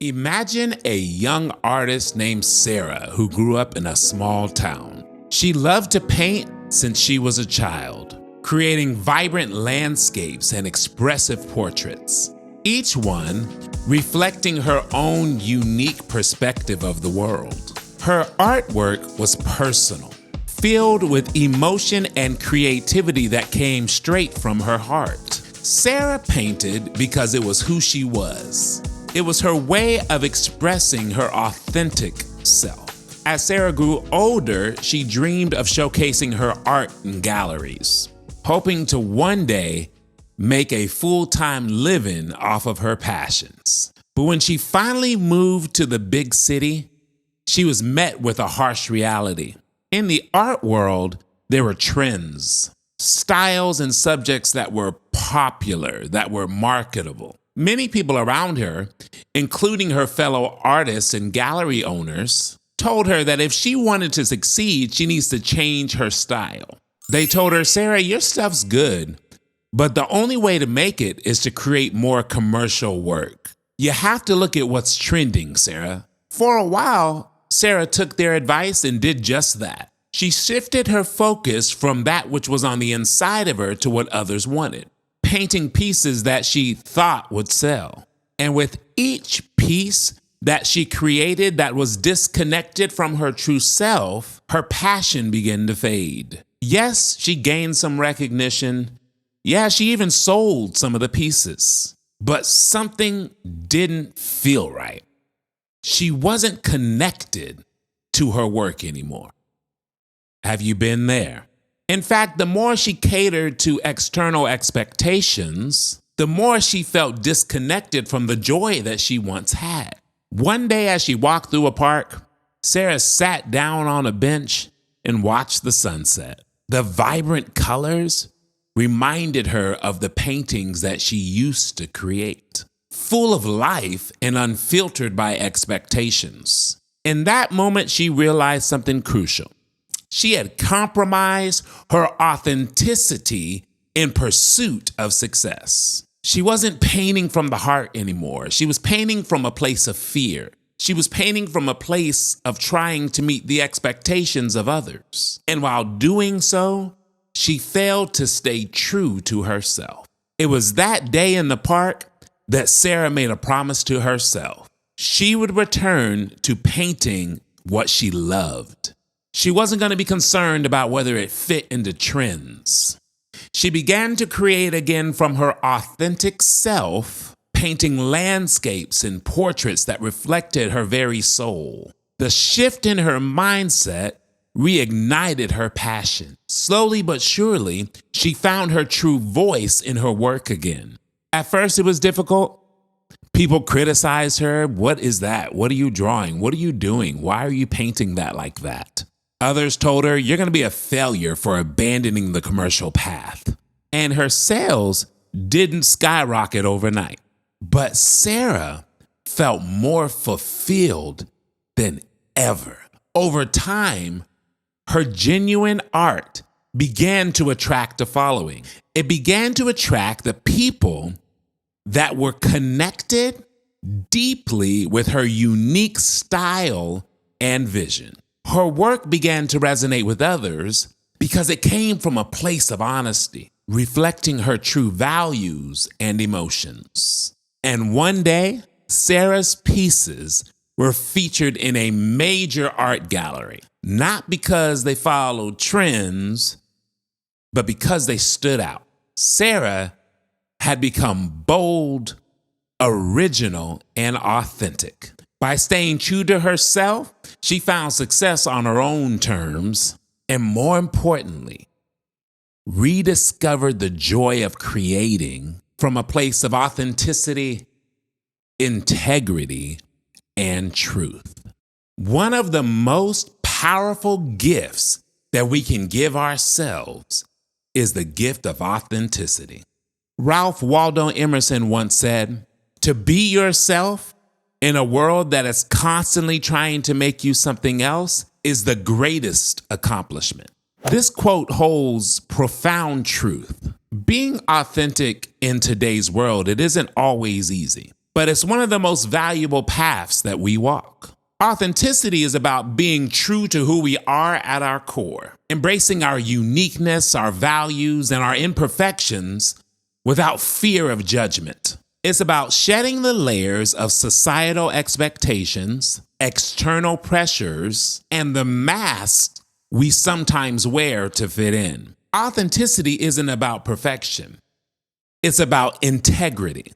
Imagine a young artist named Sarah who grew up in a small town. She loved to paint since she was a child, creating vibrant landscapes and expressive portraits, each one reflecting her own unique perspective of the world. Her artwork was personal, filled with emotion and creativity that came straight from her heart. Sarah painted because it was who she was. It was her way of expressing her authentic self. As Sarah grew older, she dreamed of showcasing her art in galleries, hoping to one day make a full-time living off of her passions. But when she finally moved to the big city, she was met with a harsh reality. In the art world, there were trends, styles, and subjects that were popular, that were marketable. Many people around her, including her fellow artists and gallery owners, told her that if she wanted to succeed, she needs to change her style. They told her, "Sarah, your stuff's good, but the only way to make it is to create more commercial work. You have to look at what's trending, Sarah." For a while, Sarah took their advice and did just that. She shifted her focus from that which was on the inside of her to what others wanted, painting pieces that she thought would sell. And with each piece that she created that was disconnected from her true self, her passion began to fade. Yes, she gained some recognition. Yeah, she even sold some of the pieces. But something didn't feel right. She wasn't connected to her work anymore. Have you been there? In fact, the more she catered to external expectations, the more she felt disconnected from the joy that she once had. One day as she walked through a park, Sarah sat down on a bench and watched the sunset. The vibrant colors reminded her of the paintings that she used to create, full of life and unfiltered by expectations. In that moment, she realized something crucial. She had compromised her authenticity in pursuit of success. She wasn't painting from the heart anymore. She was painting from a place of fear. She was painting from a place of trying to meet the expectations of others. And while doing so, she failed to stay true to herself. It was that day in the park that Sarah made a promise to herself. She would return to painting what she loved. She wasn't going to be concerned about whether it fit into trends. She began to create again from her authentic self, painting landscapes and portraits that reflected her very soul. The shift in her mindset reignited her passion. Slowly but surely, she found her true voice in her work again. At first, it was difficult. People criticized her. What is that? What are you drawing? What are you doing? Why are you painting that like that? Others told her, "You're going to be a failure for abandoning the commercial path." And her sales didn't skyrocket overnight. But Sarah felt more fulfilled than ever. Over time, her genuine art began to attract a following. It began to attract the people that were connected deeply with her unique style and vision. Her work began to resonate with others because it came from a place of honesty, reflecting her true values and emotions. And one day, Sarah's pieces were featured in a major art gallery, not because they followed trends, but because they stood out. Sarah had become bold, original, and authentic. By staying true to herself, she found success on her own terms, and more importantly, rediscovered the joy of creating from a place of authenticity, integrity, and truth. One of the most powerful gifts that we can give ourselves is the gift of authenticity. Ralph Waldo Emerson once said, "To be yourself in a world that is constantly trying to make you something else is the greatest accomplishment." This quote holds profound truth. Being authentic in today's world, it isn't always easy. but it's one of the most valuable paths that we walk. Authenticity is about being true to who we are at our core, embracing our uniqueness, our values, and our imperfections without fear of judgment. It's about shedding the layers of societal expectations, external pressures, and the masks we sometimes wear to fit in. Authenticity isn't about perfection. It's about integrity.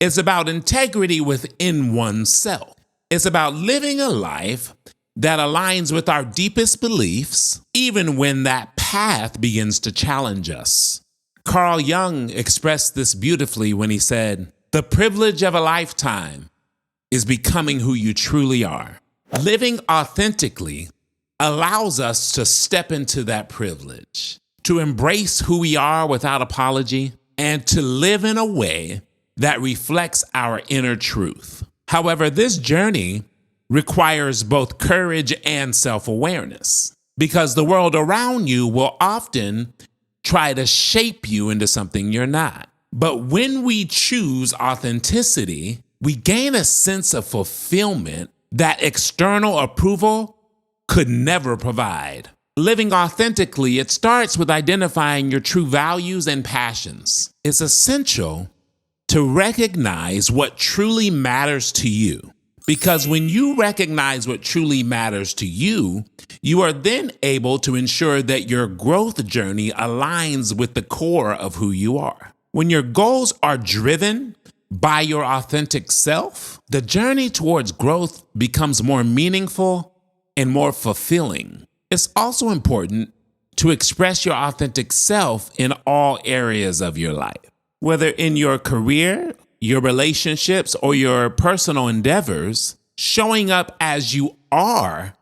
It's about integrity within oneself. It's about living a life that aligns with our deepest beliefs, even when that path begins to challenge us. Carl Jung expressed this beautifully when he said, "The privilege of a lifetime is becoming who you truly are." Living authentically allows us to step into that privilege, to embrace who we are without apology, and to live in a way that reflects our inner truth. However, this journey requires both courage and self-awareness, because the world around you will often try to shape you into something you're not. But when we choose authenticity, we gain a sense of fulfillment that external approval could never provide. Living authentically, it starts with identifying your true values and passions. It's essential to recognize what truly matters to you. Because when you recognize what truly matters to you, you are then able to ensure that your growth journey aligns with the core of who you are. When your goals are driven by your authentic self, the journey towards growth becomes more meaningful and more fulfilling. It's also important to express your authentic self in all areas of your life. Whether in your career, your relationships, or your personal endeavors, showing up as you are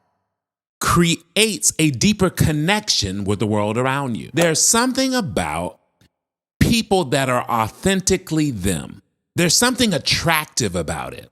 creates a deeper connection with the world around you. There's something about people that are authentically them. There's something attractive about it.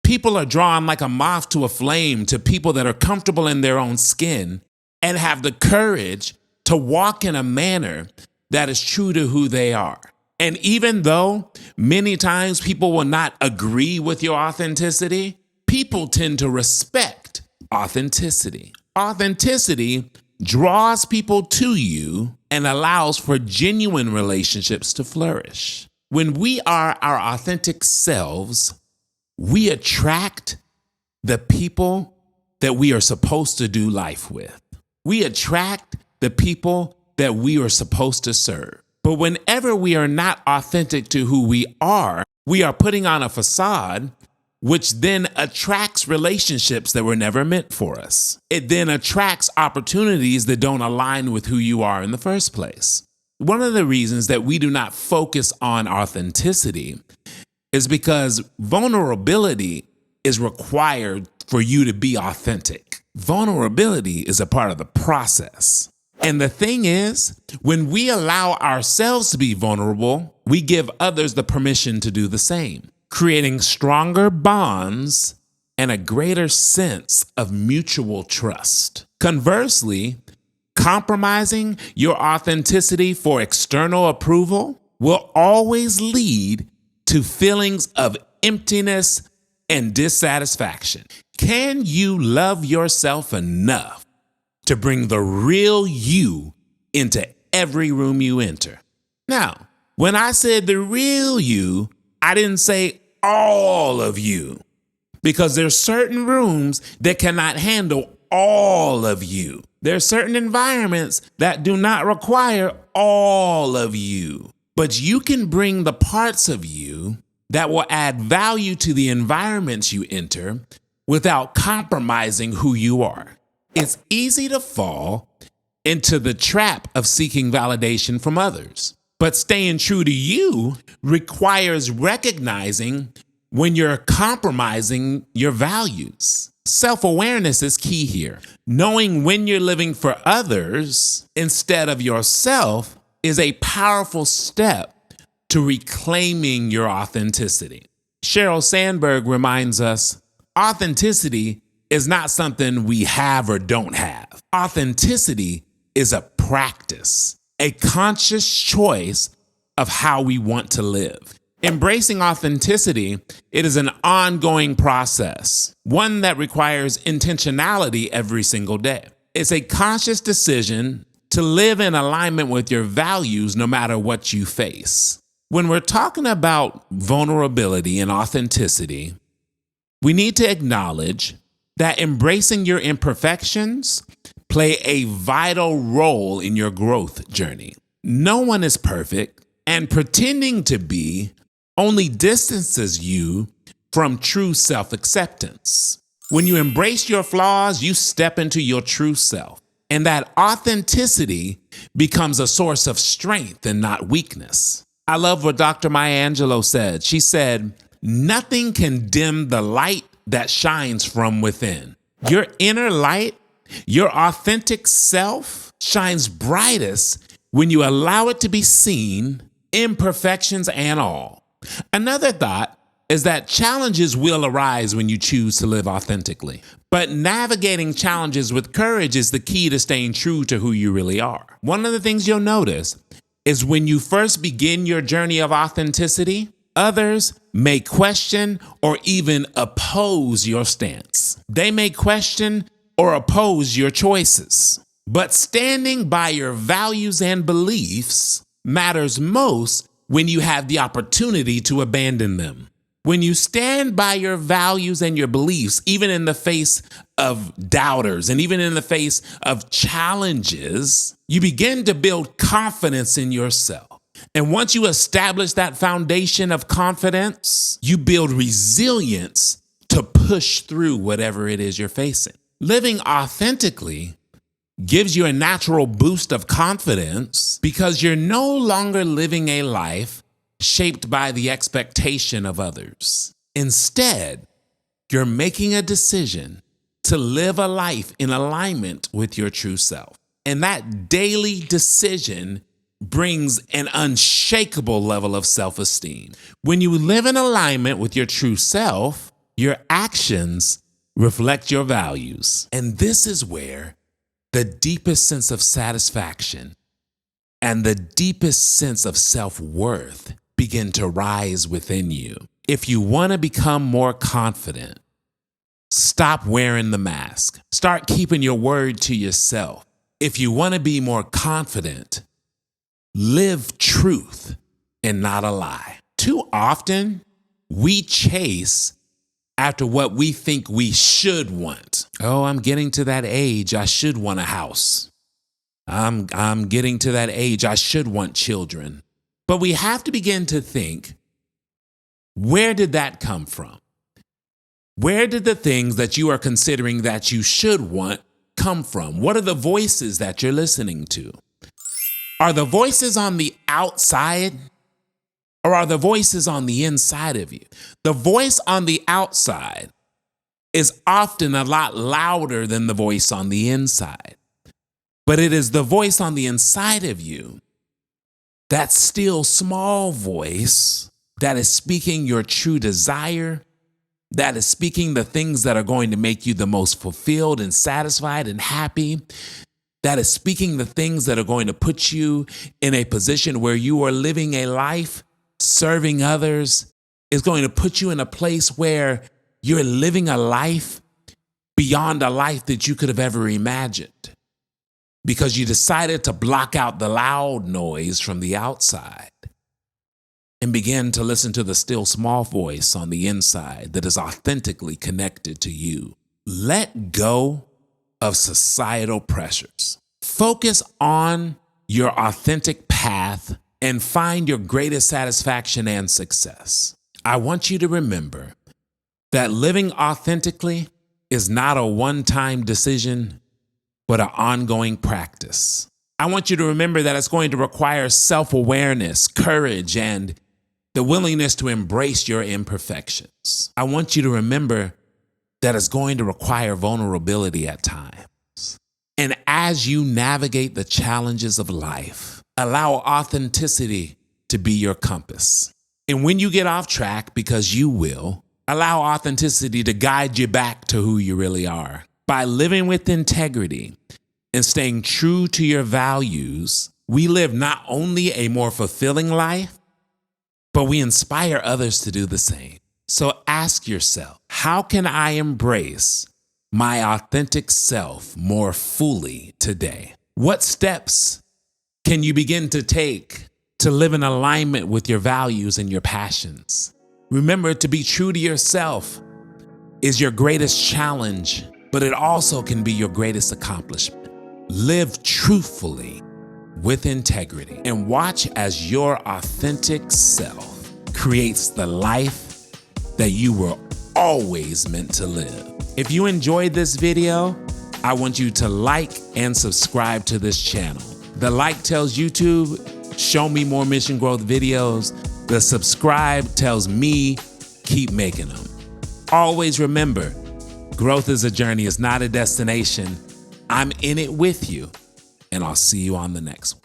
People are drawn like a moth to a flame to people that are comfortable in their own skin and have the courage to walk in a manner that is true to who they are. And even though many times people will not agree with your authenticity, people tend to respect authenticity. Authenticity draws people to you and allows for genuine relationships to flourish. When we are our authentic selves, we attract the people that we are supposed to do life with. We attract the people that we are supposed to serve. But whenever we are not authentic to who we are putting on a facade, which then attracts relationships that were never meant for us. It then attracts opportunities that don't align with who you are in the first place. One of the reasons that we do not focus on authenticity is because vulnerability is required for you to be authentic. Vulnerability is a part of the process. And the thing is, when we allow ourselves to be vulnerable, we give others the permission to do the same, creating stronger bonds and a greater sense of mutual trust. Conversely, compromising your authenticity for external approval will always lead to feelings of emptiness and dissatisfaction. Can you love yourself enough to bring the real you into every room you enter? Now, when I said the real you, I didn't say all of you, because there's certain rooms that cannot handle all of you. There are certain environments that do not require all of you, but you can bring the parts of you that will add value to the environments you enter without compromising who you are. It's easy to fall into the trap of seeking validation from others, but staying true to you requires recognizing when you're compromising your values. Self-awareness is key here. Knowing when you're living for others instead of yourself is a powerful step to reclaiming your authenticity. Sheryl Sandberg reminds us, authenticity is not something we have or don't have. Authenticity is a practice, a conscious choice of how we want to live. Embracing authenticity, it is an ongoing process, one that requires intentionality every single day. It's a conscious decision to live in alignment with your values no matter what you face. When we're talking about vulnerability and authenticity, we need to acknowledge that embracing your imperfections play a vital role in your growth journey. No one is perfect, and pretending to be only distances you from true self-acceptance. When you embrace your flaws, you step into your true self, and that authenticity becomes a source of strength and not weakness. I love what Dr. Maya Angelou said. She said, "Nothing can dim the light that shines from within." Your inner light, your authentic self, shines brightest when you allow it to be seen, imperfections and all. Another thought is that challenges will arise when you choose to live authentically. But navigating challenges with courage is the key to staying true to who you really are. One of the things you'll notice is when you first begin your journey of authenticity, others may question or even oppose your stance. They may question or oppose your choices. But standing by your values and beliefs matters most when you have the opportunity to abandon them. When you stand by your values and your beliefs, even in the face of doubters and even in the face of challenges, you begin to build confidence in yourself. And once you establish that foundation of confidence, you build resilience to push through whatever it is you're facing. Living authentically gives you a natural boost of confidence because you're no longer living a life shaped by the expectation of others. Instead, you're making a decision to live a life in alignment with your true self. And that daily decision brings an unshakable level of self-esteem. When you live in alignment with your true self, your actions reflect your values. And this is where the deepest sense of satisfaction and the deepest sense of self-worth begin to rise within you. If you want to become more confident, stop wearing the mask. Start keeping your word to yourself. If you want to be more confident, live truth and not a lie. Too often, we chase after what we think we should want. Oh, I'm getting to that age, I should want a house. I'm getting to that age, I should want children. But we have to begin to think, where did that come from? Where did the things that you are considering that you should want come from? What are the voices that you're listening to? Are the voices on the outside or are the voices on the inside of you? The voice on the outside is often a lot louder than the voice on the inside. But it is the voice on the inside of you, that still small voice that is speaking your true desire, that is speaking the things that are going to make you the most fulfilled and satisfied and happy, that is speaking the things that are going to put you in a position where you are living a life serving others, is going to put you in a place where you're living a life beyond a life that you could have ever imagined, because you decided to block out the loud noise from the outside and begin to listen to the still small voice on the inside that is authentically connected to you. Let go of societal pressures. Focus on your authentic path and find your greatest satisfaction and success. I want you to remember that living authentically is not a one-time decision, but an ongoing practice. I want you to remember that it's going to require self-awareness, courage, and the willingness to embrace your imperfections. I want you to remember that it's going to require vulnerability at times. And as you navigate the challenges of life, allow authenticity to be your compass. And when you get off track, because you will, allow authenticity to guide you back to who you really are. By living with integrity and staying true to your values, we live not only a more fulfilling life, but we inspire others to do the same. So ask yourself, how can I embrace my authentic self more fully today? What steps can you begin to take to live in alignment with your values and your passions? Remember, to be true to yourself is your greatest challenge, but it also can be your greatest accomplishment. Live truthfully with integrity and watch as your authentic self creates the life that you were always meant to live. If you enjoyed this video, I want you to like and subscribe to this channel. The like tells YouTube, show me more mission growth videos. The subscribe tells me, keep making them. Always remember, growth is a journey, it's not a destination. I'm in it with you, and I'll see you on the next one.